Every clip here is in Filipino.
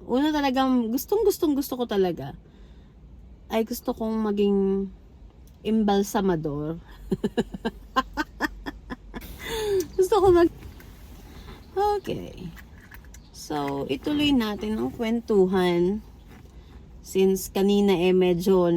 una talagang gusto ko talaga ay gusto kong maging embalsamador. Gusto ko mag... Okay. So, ituloy natin ang kwentuhan. Since kanina medyo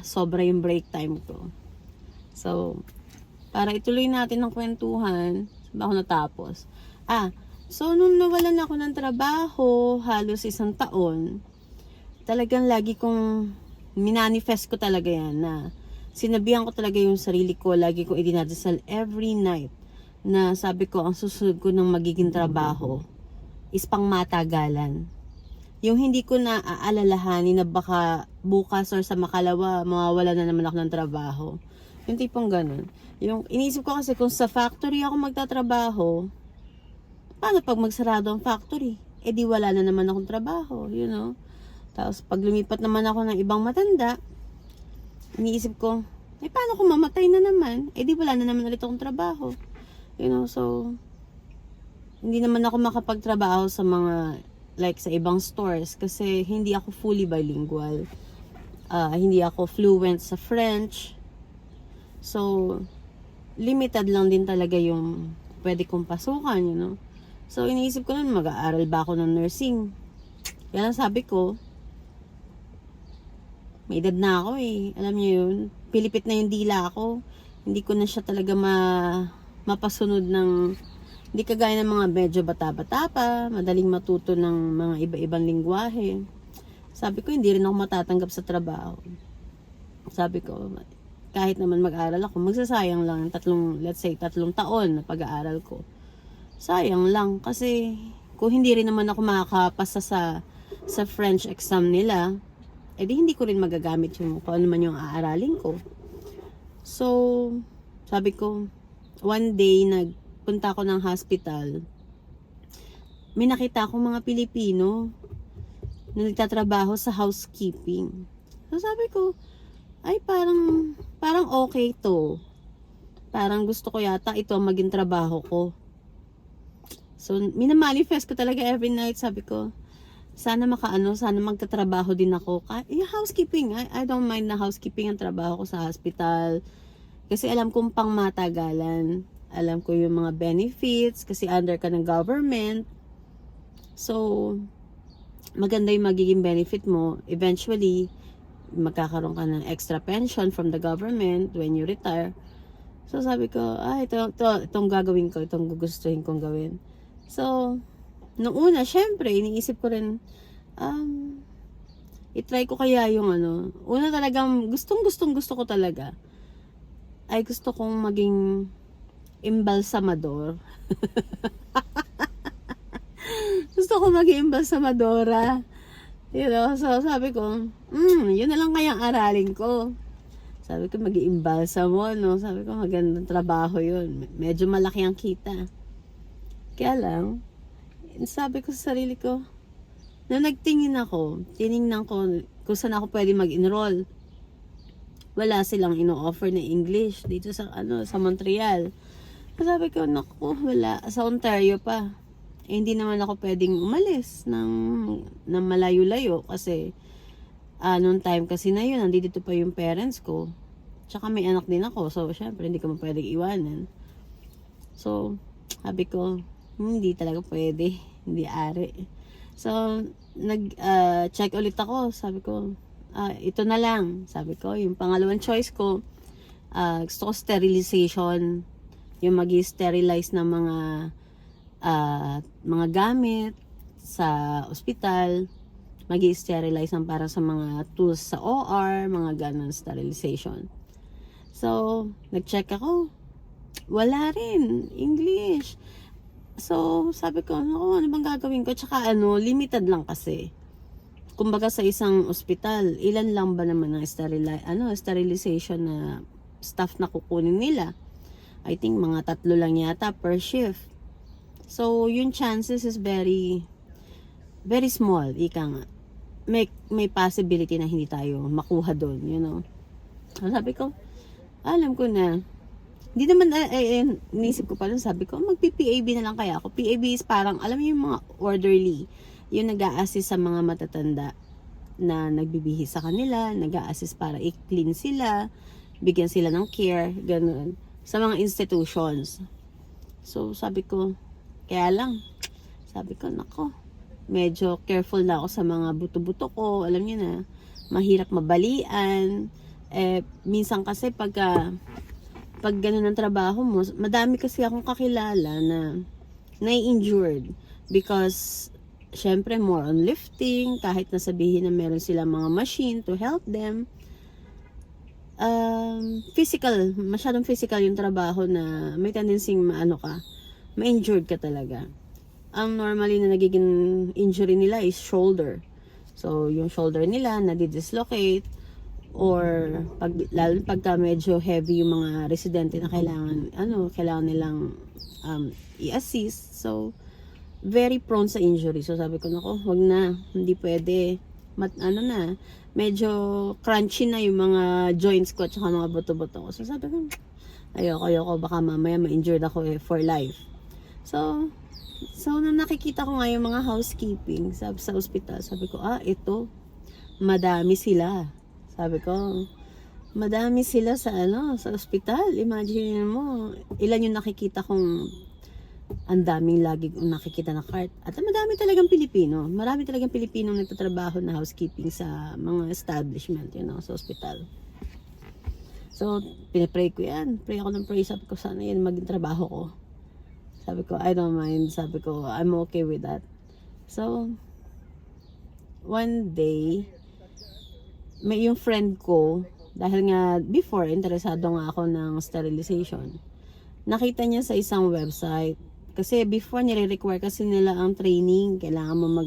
sobra yung break time ko. So, para ituloy natin ang kwentuhan, saan ba ako natapos? So nung nawalan ako ng trabaho, halos 1 taon, talagang lagi kong minanifest ko talaga yan na sinabihan ko talaga yung sarili ko, lagi kong idinadasal every night na sabi ko, ang susunod ko ng magiging trabaho is pangmatagalan. Yung hindi ko na aalalahanin na baka bukas or sa makalawa, mawawala na naman ako ng trabaho. Yung tipong ganun. Yung iniisip ko kasi kung sa factory ako magtatrabaho, paano pag magsarado ang factory? Di wala na naman akong trabaho, you know. Tapos pag lumipat naman ako ng ibang matanda, iniisip ko, paano kung mamatay na naman? Di wala na naman ulit akong trabaho. You know, so hindi naman ako makapagtrabaho sa mga like sa ibang stores kasi hindi ako fully bilingual. Hindi ako fluent sa French. So, limited lang din talaga yung pwede kong pasukan, you know. So, iniisip ko nun, mag-aaral ba ako ng nursing? Kaya sabi ko, may edad na ako Alam niyo yun, pilipit na yung dila ako. Hindi ko na siya talaga mapasunod ng, hindi kagaya ng mga medyo bata-bata pa, madaling matuto ng mga iba-ibang lingwahe. Sabi ko, hindi rin ako matatanggap sa trabaho. Sabi ko, kahit naman mag-aral ako, magsasayang lang let's say 3 taon na pag-aaral ko. Sayang lang kasi kung hindi rin naman ako makakapasa sa French exam nila, di hindi ko rin magagamit yung kung ano man yung aaralin ko. So, sabi ko, one day nagpunta ako ng hospital. May nakita akong mga Pilipino na nagtatrabaho sa housekeeping. So sabi ko, ay parang okay to. Parang gusto ko yata ito ang maging trabaho ko. So, minamanifest ko talaga every night. Sabi ko, sana magtatrabaho din ako. Yung housekeeping, I don't mind na housekeeping ang trabaho ko sa hospital. Kasi alam kong pangmatagalan. Alam ko yung mga benefits kasi under ka ng government. So, maganda yung magiging benefit mo. Eventually, magkakaroon ka ng extra pension from the government when you retire. So sabi ko, itong gagawin ko, itong gugustuhin kong gawin. So, nung una, syempre, iniisip ko rin, itry ko kaya yung una talagang gusto ko talaga, ay gusto kong maging embalsamador. Gusto ko maging embalsamadora. You know, so sabi ko, yun na lang kayang aralin ko. Sabi ko, mag-iimbalsamo, no? Sabi ko, magandang trabaho yun. Medyo malaki ang kita. Kaya lang, sabi ko sa sarili ko, nung tiningnan ko kung saan ako pwede mag-enroll. Wala silang ino-offer na English dito sa Montreal. Sabi ko, naku, wala. Sa Ontario pa. Hindi naman ako pwedeng umalis ng malayo-layo kasi noong time kasi na yun, nandito pa yung parents ko. Tsaka may anak din ako. So, syempre, hindi ko pwedeng iwanan. So, sabi ko, hindi talaga pwede. Hindi ari. So, check ulit ako. Sabi ko, ito na lang. Sabi ko, yung pangalawang choice ko, gusto ko sterilization. Yung mag-sterilize ng mga gamit sa ospital, mag-i-sterilize para sa mga tools sa OR, mga ganun, sterilization. So, nag-check ako. Wala rin. English. So, sabi ko, ano bang gagawin ko? Tsaka limited lang kasi. Kumbaga sa isang ospital, ilan lang ba naman ang sterilization na staff na kukunin nila? I think mga 3 lang yata per shift. So, yung chances is very, very small, ika nga. May possibility na hindi tayo makuha doon, you know. So, sabi ko, alam ko na. Hindi naman, nisip ko pa lang, sabi ko, mag-PAB na lang kaya ako. PAB is parang, alam mo yung mga orderly. yung nag-a-assist sa mga matatanda na nagbibihis sa kanila, nag-a-assist para i-clean sila, bigyan sila ng care, ganun, sa mga institutions. So, sabi ko, kaya lang, sabi ko, nako, medyo careful na ako sa mga buto-buto ko. Alam niyo na, mahirap mabalian. Minsan kasi pag ganun ang trabaho mo, madami kasi akong kakilala na na-injured because syempre more on lifting, kahit na sabihin na meron silang mga machine to help them. Masyadong physical yung trabaho na may tendency ma-injured ka talaga. Ang normally na nagiging injury nila is shoulder. So, yung shoulder nila nadi-dislocate, or lalo pagka medyo heavy yung mga residente na kailangan nilang i-assist. So, very prone sa injury. So, sabi ko, nako, wag na, hindi pwede. Medyo crunchy na yung mga joints ko at saka mga buto-buto ko. So, sabi ko, ayoko, baka mamaya ma-injured ako for life. So, nung nakikita ko nga yung mga housekeeping sa ospital, sabi ko, ito, madami sila. Sabi ko, madami sila sa ospital. Imagine mo, ilan yung nakikita kong ang daming lagi kong nakikita na cart. At madami talagang Pilipino. Marami talagang Pilipino nagtatrabaho na housekeeping sa mga establishment, sa ospital. So, pinipray ko yan. Pray ako ng pray. Sabi ko, sana yan maging trabaho ko. Sabi ko, I don't mind. Sabi ko, I'm okay with that. So, one day, may yung friend ko, dahil nga before, interesado nga ako ng sterilization. Nakita niya sa isang website. Kasi before, nire-require kasi nila ang training. Kailangan mo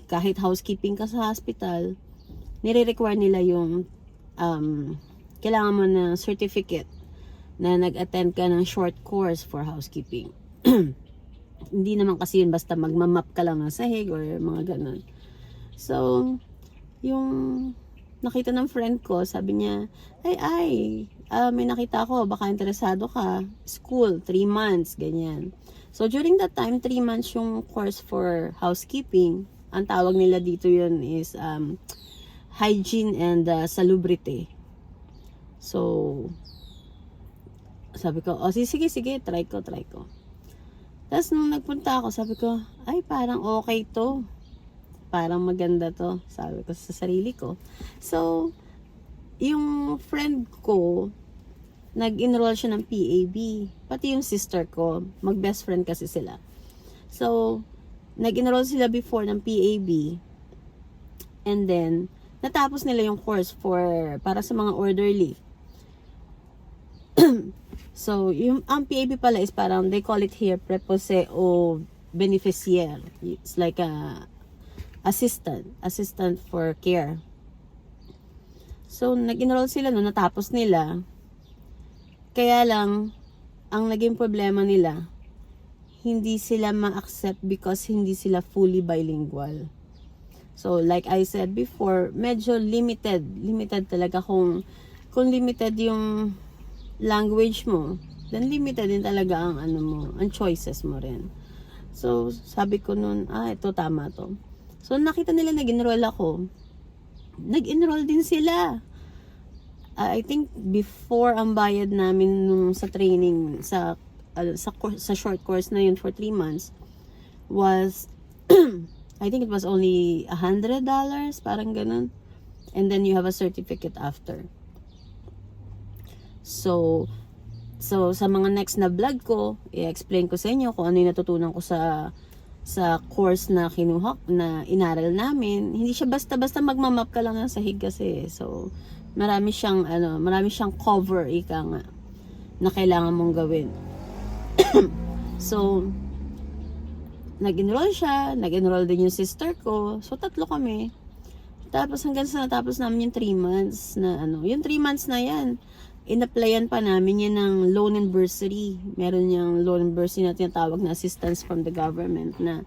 kahit housekeeping ka sa hospital, nire-require nila yung, kailangan mo ng certificate na nag-attend ka ng short course for housekeeping. Hindi naman kasi yun basta magmamap ka lang ng sahig or mga ganun. So, yung nakita ng friend ko, sabi niya, may nakita ko, baka interesado ka. School, 3 months, ganyan. So, during that time, 3 months yung course for housekeeping. Ang tawag nila dito yun is hygiene and salubrity. So, sabi ko, sige, try ko. Tapos nung nagpunta ako, sabi ko, parang okay to. Parang maganda to, sabi ko sa sarili ko. So, yung friend ko, nag-enroll siya ng PAB. Pati yung sister ko, mag-best friend kasi sila. So, nag-enroll sila before ng PAB. And then, natapos nila yung course para sa mga orderly. So, ang PAB pala is parang, they call it here, prepose o beneficiaire. It's like a assistant for care. So, nag-enroll sila natapos nila. Kaya lang, ang naging problema nila, hindi sila ma-accept because hindi sila fully bilingual. So, like I said before, medyo limited talaga kung limited yung language mo, then limited din talaga ang ang choices mo rin. So, sabi ko nun, ito tama to. So, nakita nila nag-enroll ako. Nag-enroll din sila. I think before ang bayad namin nung sa training sa short course na yun for 3 months was I think it was only $100, parang ganun. And then you have a certificate after. So sa mga next na vlog ko, i-explain ko sa inyo kung ano yung natutunan ko sa course na inaral namin. Hindi siya basta-basta magmamap ka lang ng sahig kasi. So, marami siyang cover na kailangan mong gawin. So, nag-enroll din yung sister ko. So, 3 kami. Tapos hanggang sa natapos namin yung 3 months na yung 3 months na yan, in-applyan pa namin yan ng loan and bursary. Meron yung loan and bursary na tinatawag na assistance from the government na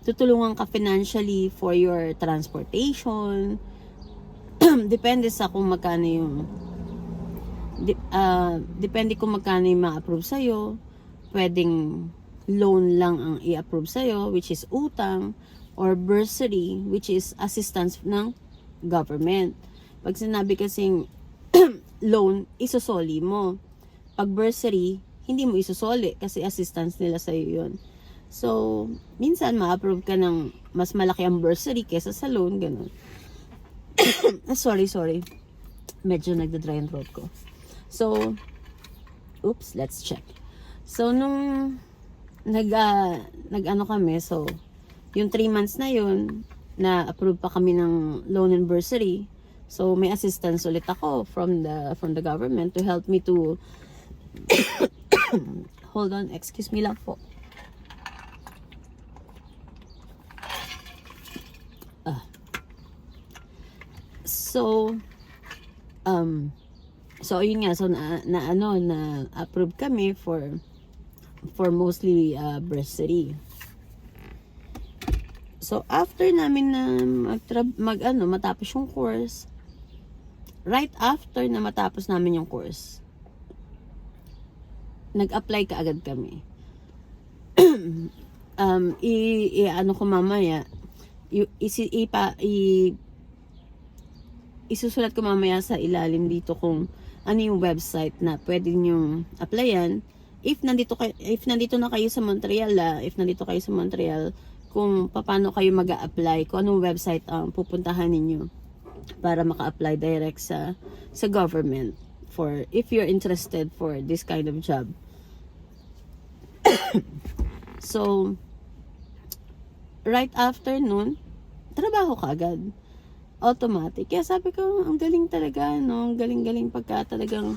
tutulungan ka financially for your transportation. Depende sa kung magkano yung depende kung magkano yung ma-approve sa'yo. Pwedeng loan lang ang i-approve sa'yo, which is utang, or bursary, which is assistance ng government. Pag sinabi kasing loan, isusoli mo. Pag bursary, hindi mo isusoli kasi assistance nila sa'yo yun. So, minsan ma-approve ka ng mas malaki ang bursary kesa sa loan, ganun. sorry. Medyo nagda-dry ang throat ko. So, oops, let's check. So, nung nag-ano kami, so, yung 3 months na yun, na-approve pa kami ng loan and bursary. So, may assistance ulit ako from the government to help me to hold on, excuse me lang po. So yun nga, so na approve kami for mostly bursary. So after namin na matapos yung course, right after na matapos namin yung course, nag-apply ka agad kami. Ano ko mamaya, isusulat ko mamaya sa ilalim dito kung ano yung website na pwede nyong applyan. If nandito na kayo sa Montreal, kung paano kayo mag-a-apply, kung anong website ang pupuntahan ninyo para maka-apply direct sa government for if you're interested for this kind of job. So, right after nun, trabaho ka agad. Automatic. Kaya sabi ko, ang galing talaga, no? Ang galing-galing pagka talagang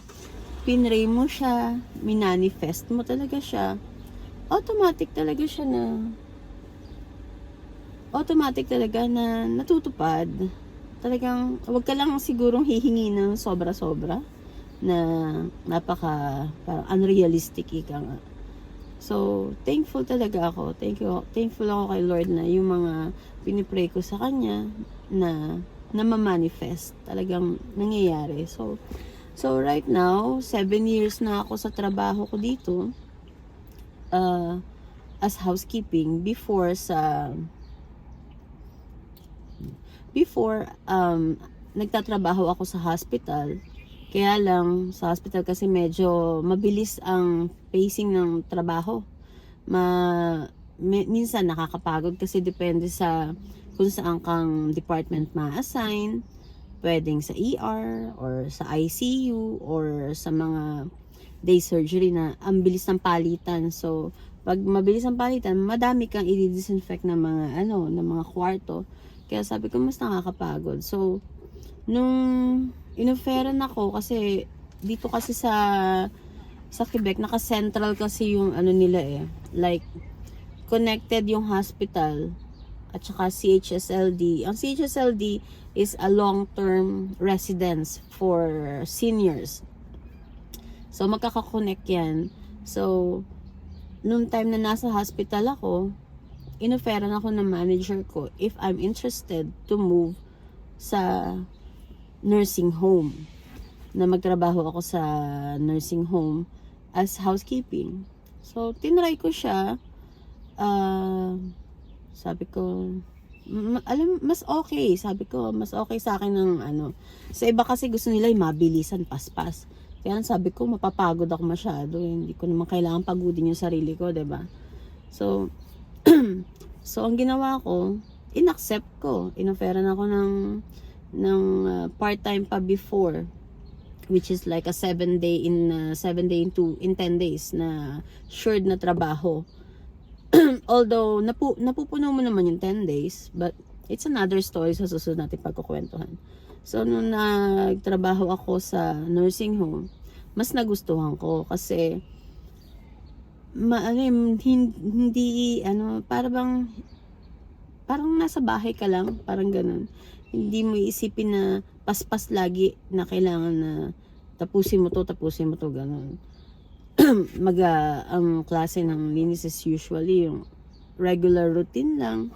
pinray mo siya, minanifest mo talaga siya. Automatic talaga na natutupad. Talagang, wag ka lang sigurong hihingi ng sobra-sobra na parang unrealistic ika nga. So, thankful talaga ako. Thankful ako kay Lord na yung mga pinipray ko sa Kanya na ma-manifest. Talagang nangyayari. So right now, 7 years na ako sa trabaho ko dito as housekeeping. Before, nagtatrabaho ako sa hospital. Kaya lang, sa hospital kasi medyo mabilis ang pacing ng trabaho. Minsan nakakapagod kasi depende sa kung saan kang department ma-assign. Pwedeng sa ER or sa ICU or sa mga day surgery na ang bilis ng palitan. So, pag mabilis ang palitan, madami kang i-disinfect ng mga kwarto. Kaya sabi ko, mas nakakapagod. So, nung inoferan ako kasi dito kasi sa Quebec, naka-central kasi yung nila like connected yung hospital at saka CHSLD. Ang CHSLD is a long-term residence for seniors. So magkaka-connect yan. So nung time na nasa hospital ako, inoferan ako ng manager ko if I'm interested to move sa nursing home, na magtrabaho ako sa nursing home as housekeeping. So, tinry ko siya. Sabi ko, mas okay. Sabi ko, mas okay sa akin ng Sa iba kasi gusto nila yung mabilisan, paspas. Kaya sabi ko, mapapagod ako masyado. Hindi ko naman kailangan pagodin yung sarili ko, diba? So, ang ginawa ko, inaccept ko. Inoferan ako ng part-time pa before, which is like a 7 day in 10 days na assured na trabaho. Although napupuno mo naman yung 10 days, but it's another story sa susunod natin pagkukwentuhan. So nung nagtrabaho ako sa nursing home, mas nagustuhan ko kasi hindi parang nasa bahay ka lang, parang ganun. Hindi mo iisipin na paspas lagi na kailangan na tapusin mo to, ganun. Ang klase ng linis is usually yung regular routine lang.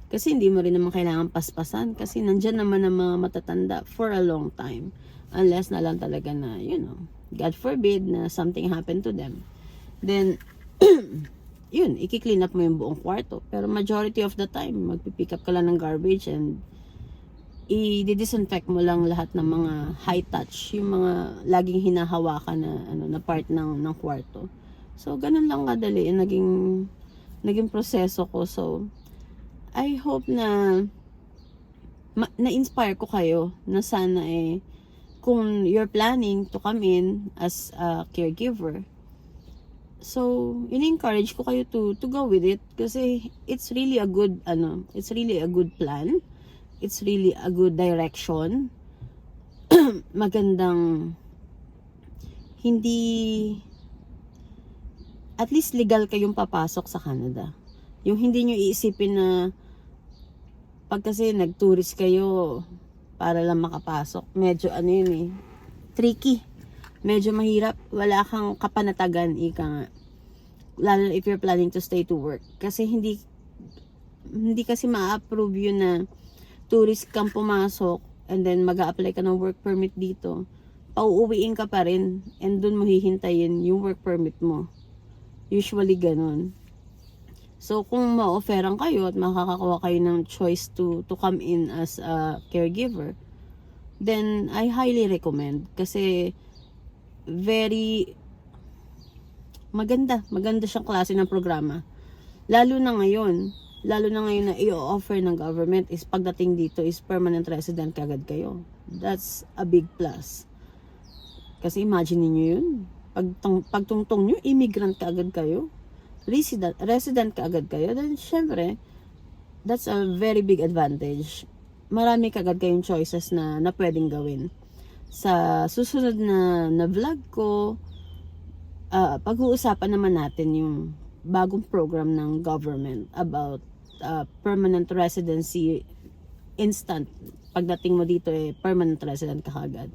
Kasi hindi mo rin naman kailangan paspasan kasi nandyan naman ang mga matatanda for a long time. Unless na lang talaga na, God forbid na something happened to them. Then, yun, i-clean up mo yung buong kwarto. Pero majority of the time, magpipick up ka lang ng garbage and i-disinfect mo lang lahat ng mga high touch, yung mga laging hinahawakan na part ng kwarto. So, ganun lang kadali yung naging proseso ko. So, I hope na na-inspire ko kayo na sana kung you're planning to come in as a caregiver, so in-encourage ko kayo to go with it kasi it's really a good plan. It's really a good direction. Magandang hindi at least legal kayong papasok sa Canada. Yung hindi nyo iisipin na pag kasi nag-tourist kayo para lang makapasok, medyo tricky. Medyo mahirap. Wala kang kapanatagan, ika nga. Lalo if you're planning to stay to work. Kasi hindi kasi ma-approve yun na tourist kang pumasok and then mag-a-apply ka ng work permit dito. Pauuwiin ka pa rin and dun mo hihintayin yung work permit mo. Usually ganun. So, kung ma-offeran kayo at makakakuha kayo ng choice to come in as a caregiver, then I highly recommend. Kasi, very maganda siyang klase ng programa. Lalo na ngayon na i-offer ng government is pagdating dito is permanent resident kagad kayo. That's a big plus. Kasi imagine niyo yun. Pagtungtong nyo, immigrant kaagad kayo. Resident kaagad kayo, then syempre that's a very big advantage. Marami kaagad kayong choices na pwedeng gawin. Sa susunod na vlog ko, pag-uusapan naman natin yung bagong program ng government about permanent residency instant. Pagdating mo dito permanent resident ka kaagad.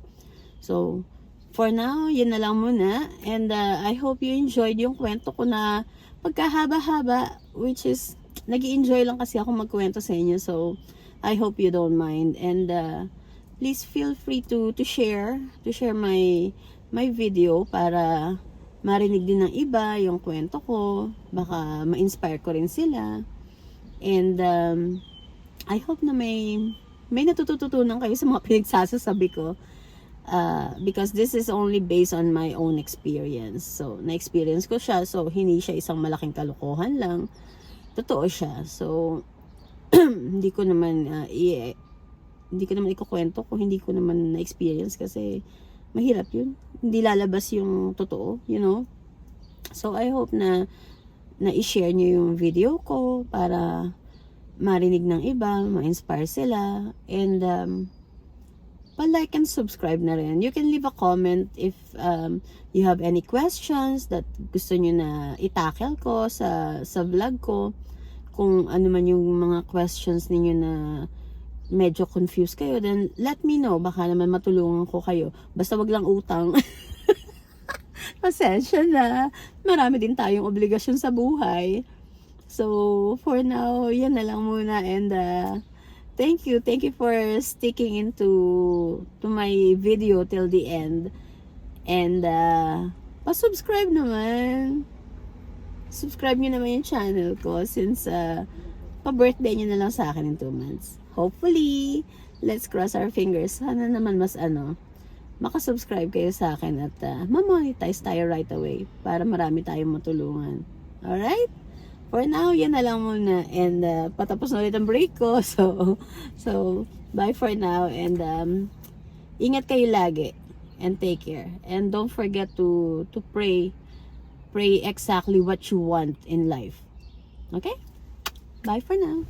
So for now, yun na lang muna. And I hope you enjoyed yung kwento ko na pagkahaba-haba, which is, nag-i-enjoy lang kasi ako magkwento sa inyo. So, I hope you don't mind. And please feel free to share my video para marinig din ng iba yung kwento ko. Baka ma-inspire ko rin sila. And I hope na may natututunan kayo sa mga pinagsasabi ko. Because this is only based on my own experience. So, na-experience ko siya. So, hindi siya isang malaking kalokohan lang. Totoo siya. So, hindi ko naman ikukwento kung hindi ko naman na-experience kasi mahirap yun. Hindi lalabas yung totoo, you know. So, I hope na i-share nyo yung video ko para marinig ng iba, ma-inspire sila. And, pa-like and subscribe na rin. You can leave a comment if you have any questions that gusto nyo na itackle ko sa vlog ko. Kung ano man yung mga questions ninyo na medyo confused kayo, then let me know. Baka naman matulungan ko kayo. Basta wag lang utang. Pasensya na. Marami din tayong obligasyon sa buhay. So, for now, yan na lang muna. And, thank you for sticking into my video till the end. And pa-subscribe naman. Subscribe nyo naman yung channel ko since pa-birthday nyo na lang sa akin in 2 months. Hopefully, let's cross our fingers. Sana naman mas makasubscribe kayo sa akin at ma-monetize tayo right away para marami tayong matulungan. Alright? For now, yan na lang muna. And patapos na ulit ang break ko. So bye for now. And ingat kayo lagi. And take care. And don't forget to pray. Pray exactly what you want in life. Okay? Bye for now.